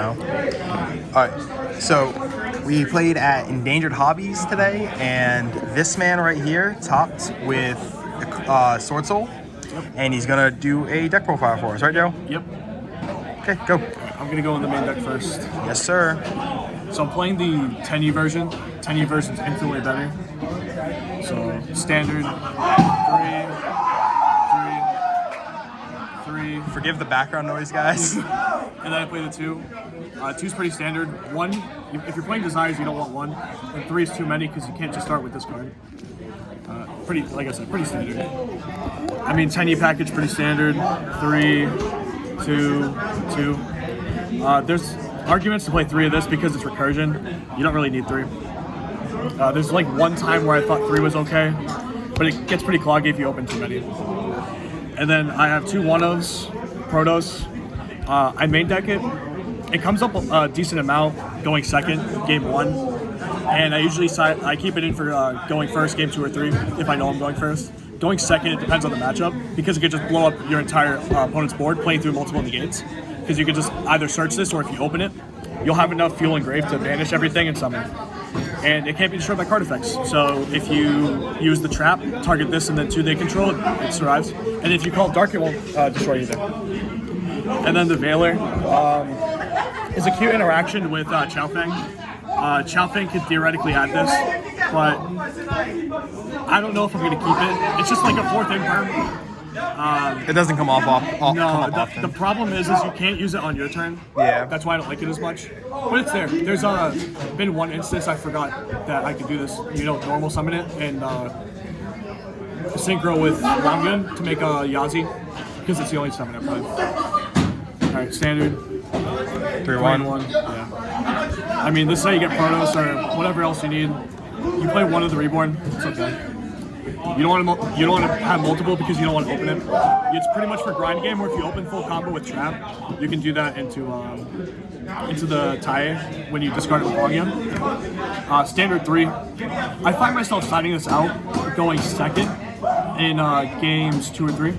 Alright, so we played at Endangered Hobbies today, and this man right here topped with Swordsoul, and he's gonna do a deck profile for us, right, Joe? Yep. Okay, go. I'm gonna go in the main deck first. Yes, sir. So I'm playing the Tenyi version. Tenyi version's infinitely better. So standard, three. Forgive the background noise, guys. And then I play the 2. 2's pretty standard. 1, if you're playing Desires, you don't want 1. And 3 is too many because you can't just start with this card. Pretty, like I said, pretty standard. I mean, Tenyi package, pretty standard. 3, 2, 2. There's arguments to play 3 of this because it's recursion. You don't really need 3. There's like one time where I thought 3 was okay, but it gets pretty cloggy if you open too many. And then I have 2 one-ofs, Protos. I main deck it. It comes up a decent amount going second, game 1. And I usually I keep it in for going first, game 2 or 3, if I know I'm going first. Going second, it depends on the matchup, because it could just blow up your entire opponent's board, playing through multiple negates. Because you could just either search this, or if you open it, you'll have enough Fuel Engraved to banish everything and summon it. And it can't be destroyed by card effects. So if you use the trap, target this and then 2 they control, it survives. And if you call it Dark, it won't destroy either. And then the Veiler is a cute interaction with Chaofeng. Chaofeng could theoretically add this, but I don't know if I'm going to keep it. It's just like a 4th imperm. It doesn't come off often. The problem is you can't use it on your turn. Yeah. That's why I don't like it as much. But it's there. There's been one instance I forgot that I could do this. Normal summon it and synchro with Longyun to make a Yazi, because it's the only summon I play. Alright, standard. 3-1. Yeah. I mean, this is how you get Protos or whatever else you need. You play one of the Reborn, it's okay. You don't want to have multiple because you don't want to open it. It's pretty much for grind game, where if you open full combo with trap, you can do that into the Tae when you discard it with Longyun. Standard 3. I find myself siding this out, going second in games 2 or 3,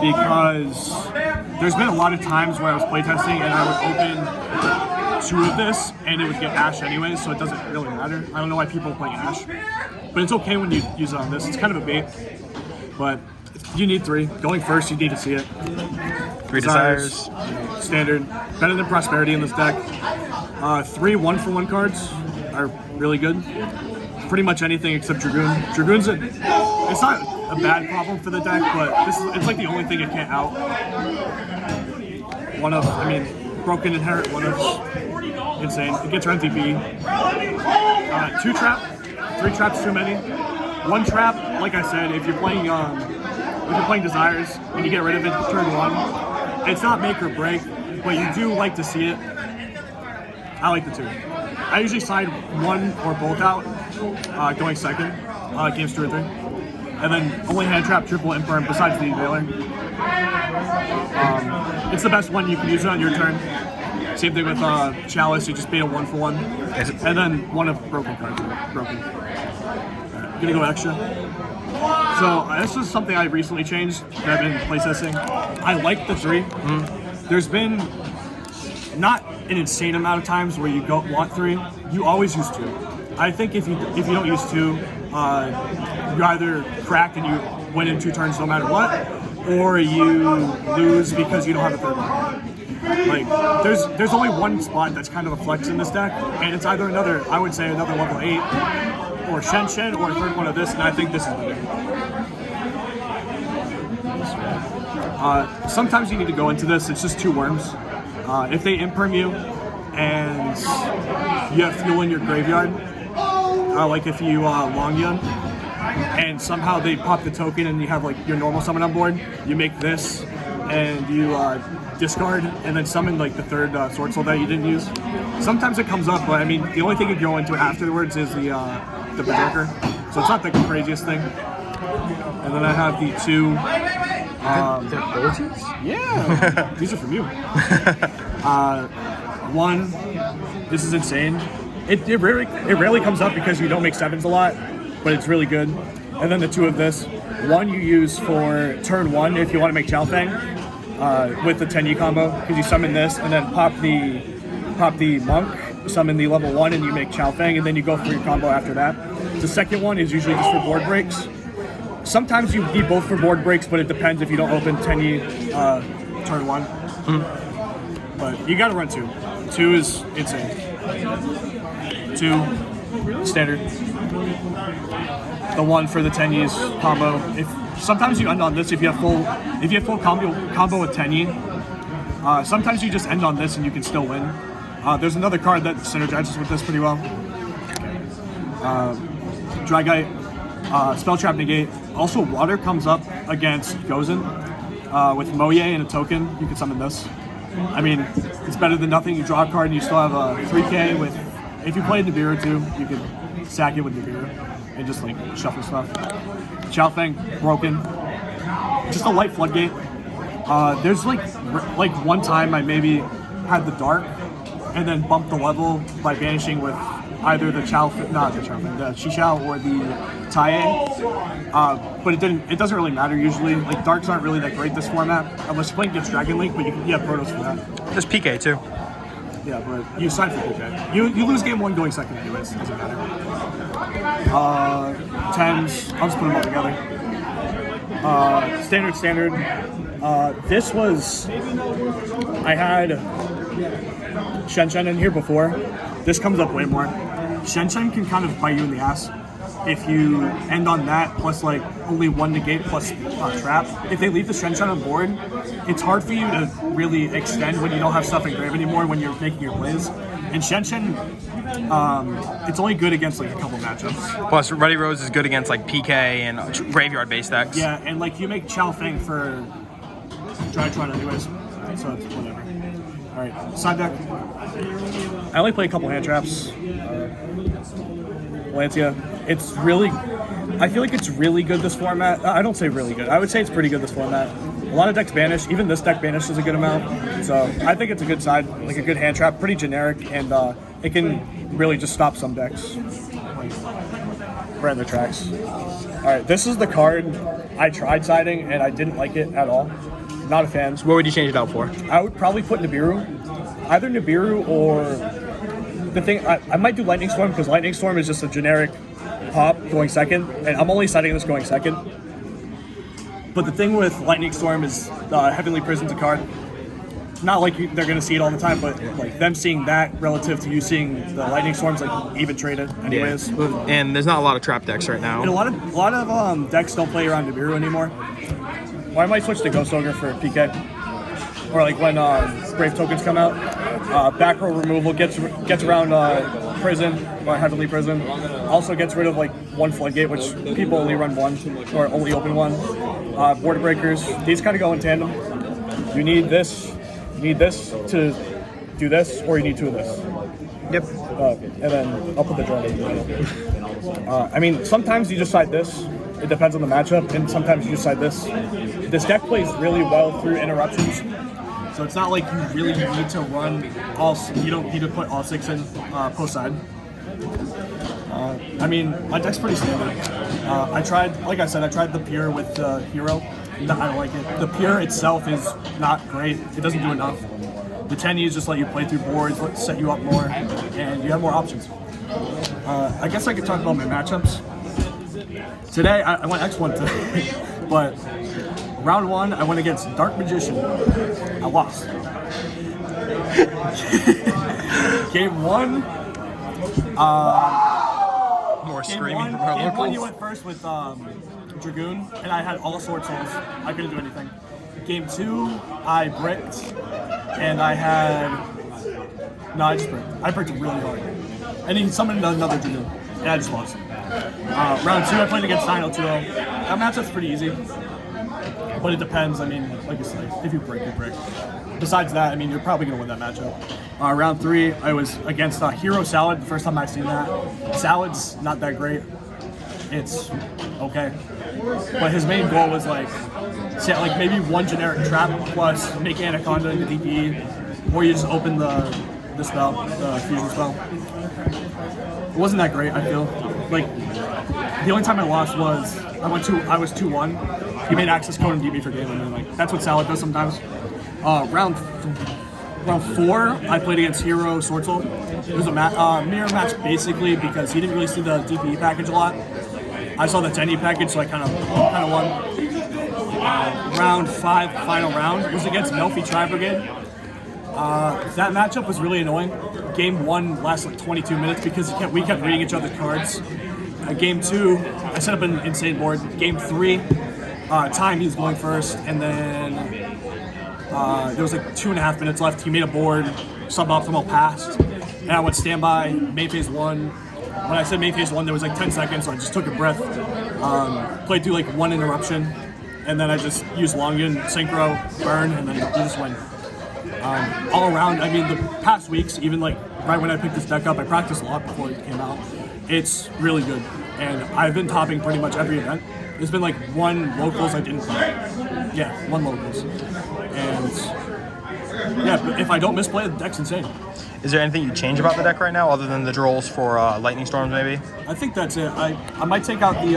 because there's been a lot of times where I was playtesting and I would open 2 of this and it would get Ash anyways, so it doesn't really matter. I don't know why people are playing Ash, but it's okay when you use it on this. It's kind of a bait, but you need 3. Going first, you need to see it. 3 desires. Standard. Better than Prosperity in this deck. 3 1-for-1 cards are really good. Pretty much anything except Dragoon. Dragoon's it's not a bad problem for the deck, but it's like the only thing it can't out. Broken Inherit, 1-ofs. Insane. It gets your NTP. 2 trap. 3 traps too many. 1 trap, like I said, if you're playing Desires and you get rid of it turn 1, it's not make or break, but you do like to see it. I like the 2. I usually side 1 or both out, going second, games 2 or 3. And then only hand trap, triple imperm besides the Veiler. It's the best one, you can use it on your turn. Same thing with Chalice, you just beat a 1-for-1. And then 1 of broken cards. Broken. Alright, gonna go extra. So this is something I recently changed that I've been playtesting. I like the 3. There's been not an insane amount of times where you don't want 3. You always use 2. I think if you don't use 2, you're either cracked and you win in 2 turns no matter what, or you lose because you don't have a 3rd one. Like, there's only one spot that's kind of a flex in this deck, and it's either another level 8, or Shen, or a 3rd one of this, and I think this is better. Sometimes you need to go into this, it's just 2 worms. If they imperm you, and you have fuel in your graveyard, like if you Longyun, and somehow they pop the token and you have like your normal summon on board, you make this, and you discard, and then summon like the 3rd Swordsoul that you didn't use. Sometimes it comes up, but I mean, the only thing you go into afterwards is the Berserker, so it's not the craziest thing. And then I have the 2. They're abilities? Yeah, these are from you. 1, this is insane. It rarely comes up because you don't make 7s a lot, but it's really good. And then the 2 of this. 1 you use for turn 1 if you want to make Chaofeng with the Tenyi combo, because you summon this and then pop the pop the Monk, summon the level 1, and you make Chao Feng, and then you go for your combo after that. The second one is usually just for board breaks. Sometimes you need both for board breaks, but it depends if you don't open Tenyi turn 1. But you gotta run 2. 2 is insane. 2, standard. The 1 for the Tenyi's combo. If sometimes you end on this if you have full combo with Tenyi. Sometimes you just end on this and you can still win. There's another card that synergizes with this pretty well. Dragite, Spell Trap Negate. Also, Water comes up against Gozen. With Moye and a token, you can summon this. I mean, it's better than nothing. You draw a card and you still have a 3k with... If you play Nibiru too, you can sack it with Nibiru and just like shuffle stuff. Chao Feng, broken. Just a light floodgate. There's like one time I maybe had the Dark and then bumped the level by banishing with either the Xixiao or the Taie. But it doesn't really matter usually. Like Darks aren't really that great this format unless you're playing against Dragon Link, but you have Protos for that. There's PK too. Yeah, but you sign for PK. You lose game 1 going second anyways, doesn't matter. 10s, I'll just put them all together. Standard. This was, I had Shen Shen in here before. This comes up way more. Shen Shen can kind of bite you in the ass if you end on that plus like only 1 negate plus trap. If they leave the Shen Shen on board, it's hard for you to really extend when you don't have stuff in grave anymore when you're making your plays. And Shen Shen, it's only good against like a couple matchups. Plus, Ruddy Rose is good against like PK and graveyard-based decks. Yeah, and like you make Chao Feng for Drytron anyways, so it's whatever. All right, side deck. I only play a couple hand traps. Lancia. It's really, I feel like it's really good this format. I don't say really good. I would say it's pretty good this format. A lot of decks banish. Even this deck banishes a good amount. So I think it's a good side, like a good hand trap. Pretty generic, and it can really just stop some decks. Brand the tracks. All right, this is the card I tried siding, and I didn't like it at all. Not a fan. So what would you change it out for? I would probably put Nibiru. Either Nibiru or the thing. I might do Lightning Storm because Lightning Storm is just a generic pop going second, and I'm only setting this going second. But the thing with Lightning Storm is Heavenly Prison's a card. Not like they're going to see it all the time, but like them seeing that relative to you seeing the Lightning Storms like even traded anyways. Yeah. And there's not a lot of trap decks right now. And a lot of decks don't play around Nibiru anymore. Or I might switch to Ghost Ogre for PK. Or like when Brave tokens come out, back row removal gets around Prison or Heavenly Prison. Also gets rid of like 1 floodgate, which people only run 1 or only open 1. Border breakers. These kind of go in tandem. You need this. You need this to do this, or you need 2 of this. Yep. And then I'll put the drone in. I mean, sometimes you just side this. It depends on the matchup, and sometimes you just side this. This deck plays really well through interruptions, so it's not like you really need to run all. You don't need to put all 6 in post side. I mean, my deck's pretty standard. I tried, like I said, I tried the Pure with the Hero. I don't like it. The Pure itself is not great. It doesn't do enough. The Tenyi is just let you play through boards, set you up more, and you have more options. I guess I could talk about my matchups. Today, I went X1 today, but round 1, I went against Dark Magician. I lost. Game 1, more screaming from our Game 1, locals. you went first with Dragoon, and I had all Sword Souls. I couldn't do anything. Game 2, I bricked, and I had... No, I just bricked. I bricked really hard. And he summoned another Dragoon, and I just lost. Round 2, I played against 902. That matchup's pretty easy. But it depends. I mean, like I said, if you break, you break. Besides that, I mean, you're probably going to win that matchup. Round 3, I was against Hero Salad, the first time I've seen that. Salad's not that great. It's okay. But his main goal was like maybe 1 generic trap plus make Anaconda into DPE, or you just open the spell, the fusion spell. It wasn't that great, I feel. Like, the only time I lost was I was 2-1. He made access code and DB for game, and like that's what Salad does sometimes. Round round 4, I played against Hero Swordsoul. It was a mirror match basically because he didn't really see the DPE package a lot. I saw the Tenyi package, so I kind of won. Round 5, final round, was against Melfi Tri Brigade. That matchup was really annoying. Game 1 lasted like 22 minutes because we kept reading each other's cards. Game 2, I set up an insane board. Game 3, time he was going first, and then there was like 2.5 minutes left. He made a board, suboptimal passed, and I went standby, main phase 1. When I said main phase 1, there was like 10 seconds, so I just took a breath, played through like 1 interruption, and then I just used Longian, Synchro, Burn, and then you just win. All around, I mean, the past weeks, even like right when I picked this deck up, I practiced a lot before it came out. It's really good, and I've been topping pretty much every event. There's been like 1 locals I didn't play. Yeah, 1 locals. And yeah, but if I don't misplay, the deck's insane. Is there anything you change about the deck right now, other than the Drolls for Lightning Storms, maybe? I think that's it. I might take out the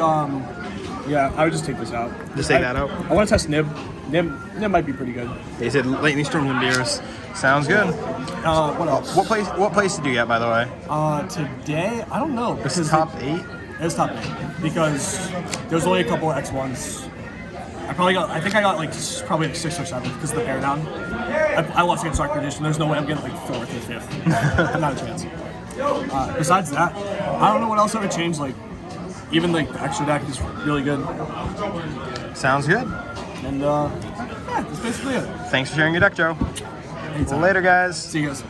yeah, I would just take this out. Just take that out? I want to test Nib. Nib might be pretty good. They said Lightning Storms and Beers. Sounds good. What else? What place did you get, by the way? Today, I don't know. This is top 8? It's top 8 because there's only a couple of X1s. I think I got like probably like 6 or 7 because of the pair down. I lost against Dark Tradition. There's no way I'm getting like 4th or 5th. Not a chance. Besides that, I don't know what else I would change. Like, even like the extra deck is really good. Sounds good. And yeah, that's basically it. Thanks for sharing your deck, Joe. Anytime. Later, guys. See you guys.